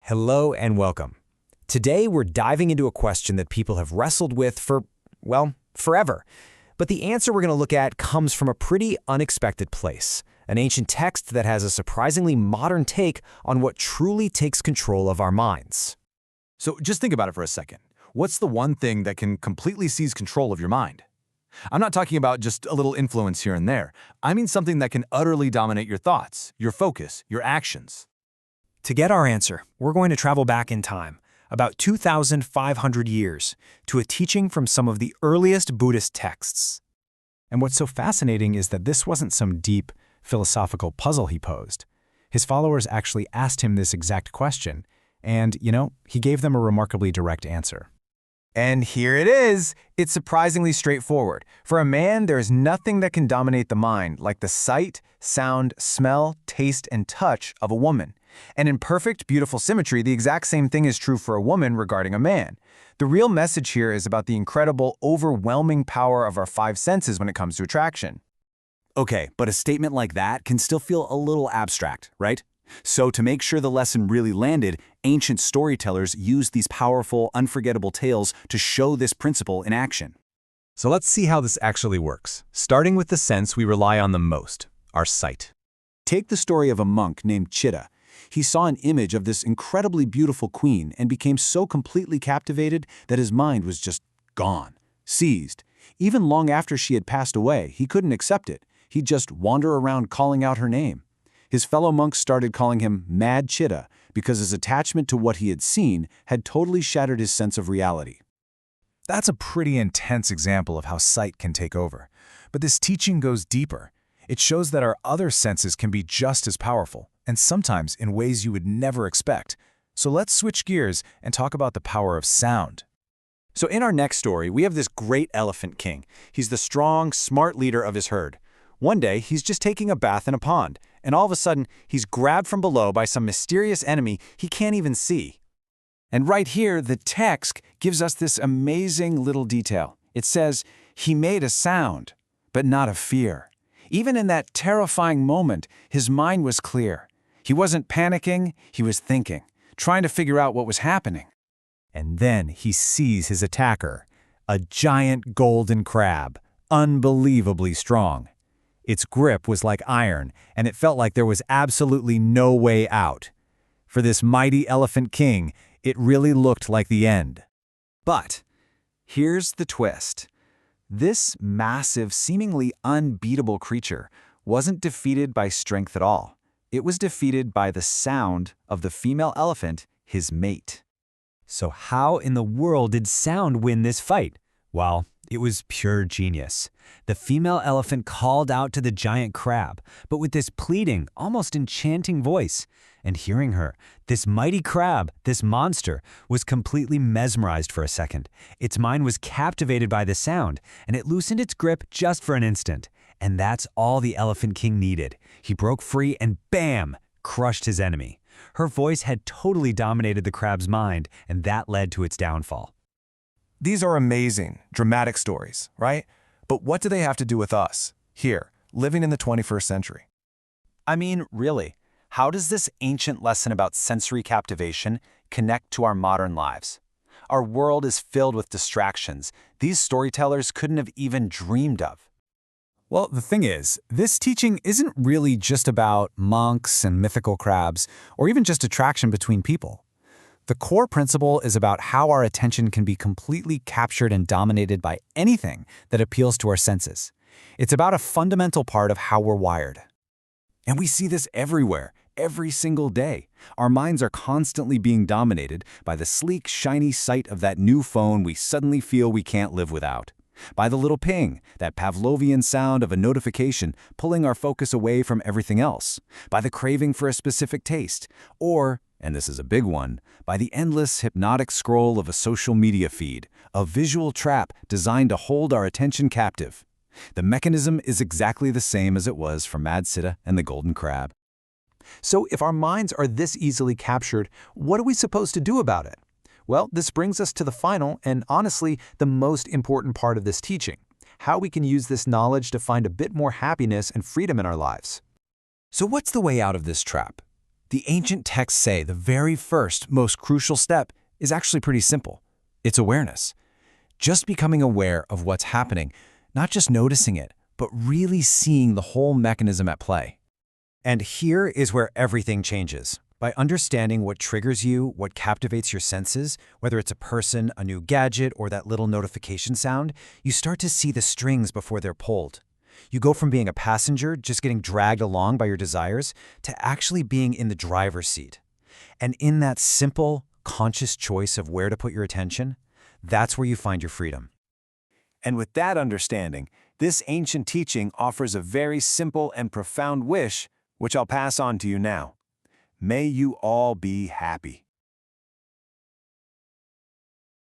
Hello and welcome. Today we're diving into a question that people have wrestled with for, well, forever. But the answer we're going to look at comes from a pretty unexpected place, an ancient text that has a surprisingly modern take on what truly takes control of our minds. So just think about it for a second. What's the one thing that can completely seize control of your mind? I'm not talking about just a little influence here and there. I mean something that can utterly dominate your thoughts, your focus, your actions. To get our answer, we're going to travel back in time, about 2,500 years, to a teaching from some of the earliest Buddhist texts. And what's so fascinating is that this wasn't some deep, philosophical puzzle he posed. His followers actually asked him this exact question, and, he gave them a remarkably direct answer. And here it is. It's surprisingly straightforward. For a man, there is nothing that can dominate the mind like the sight, sound, smell, taste, and touch of a woman. And in perfect, beautiful symmetry, the exact same thing is true for a woman regarding a man. The real message here is about the incredible, overwhelming power of our five senses when it comes to attraction. Okay, but a statement like that can still feel a little abstract, right? So to make sure the lesson really landed, ancient storytellers used these powerful, unforgettable tales to show this principle in action. So let's see how this actually works, starting with the sense we rely on the most, our sight. Take the story of a monk named Chitta. He saw an image of this incredibly beautiful queen and became so completely captivated that his mind was just gone, seized. Even long after she had passed away, he couldn't accept it. He'd just wander around calling out her name. His fellow monks started calling him Mad Chitta because his attachment to what he had seen had totally shattered his sense of reality. That's a pretty intense example of how sight can take over. But this teaching goes deeper. It shows that our other senses can be just as powerful, and sometimes in ways you would never expect. So let's switch gears and talk about the power of sound. So in our next story, we have this great elephant king. He's the strong, smart leader of his herd. One day, he's just taking a bath in a pond, and all of a sudden, he's grabbed from below by some mysterious enemy he can't even see. And right here, the text gives us this amazing little detail. It says, he made a sound, but not a fear. Even in that terrifying moment, his mind was clear. He wasn't panicking, he was thinking, trying to figure out what was happening. And then he sees his attacker, a giant golden crab, unbelievably strong. Its grip was like iron, and it felt like there was absolutely no way out. For this mighty elephant king, it really looked like the end. But here's the twist. This massive, seemingly unbeatable creature wasn't defeated by strength at all. It was defeated by the sound of the female elephant, his mate. So how in the world did sound win this fight? Well, it was pure genius. The female elephant called out to the giant crab, but with this pleading, almost enchanting voice. And hearing her, this mighty crab, this monster, was completely mesmerized for a second. Its mind was captivated by the sound, and it loosened its grip just for an instant. And that's all the Elephant King needed. He broke free and bam, crushed his enemy. Her voice had totally dominated the crab's mind, and that led to its downfall. These are amazing, dramatic stories, right? But what do they have to do with us, here, living in the 21st century? I mean, really, how does this ancient lesson about sensory captivation connect to our modern lives? Our world is filled with distractions these storytellers couldn't have even dreamed of. Well, the thing is, this teaching isn't really just about monks and mythical crabs, or even just attraction between people. The core principle is about how our attention can be completely captured and dominated by anything that appeals to our senses. It's about a fundamental part of how we're wired. And we see this everywhere, every single day. Our minds are constantly being dominated by the sleek, shiny sight of that new phone we suddenly feel we can't live without. By the little ping, that Pavlovian sound of a notification pulling our focus away from everything else. By the craving for a specific taste. Or, and this is a big one, by the endless hypnotic scroll of a social media feed, a visual trap designed to hold our attention captive. The mechanism is exactly the same as it was for Mad Chitta and the golden crab. So if our minds are this easily captured, what are we supposed to do about it? Well, this brings us to the final and honestly the most important part of this teaching, how we can use this knowledge to find a bit more happiness and freedom in our lives. So what's the way out of this trap? The ancient texts say the very first, most crucial step is actually pretty simple. It's awareness. Just becoming aware of what's happening, not just noticing it, but really seeing the whole mechanism at play. And here is where everything changes. By understanding what triggers you, what captivates your senses, whether it's a person, a new gadget, or that little notification sound, you start to see the strings before they're pulled. You go from being a passenger, just getting dragged along by your desires, to actually being in the driver's seat. And in that simple, conscious choice of where to put your attention, that's where you find your freedom. And with that understanding, this ancient teaching offers a very simple and profound wish, which I'll pass on to you now. May you all be happy.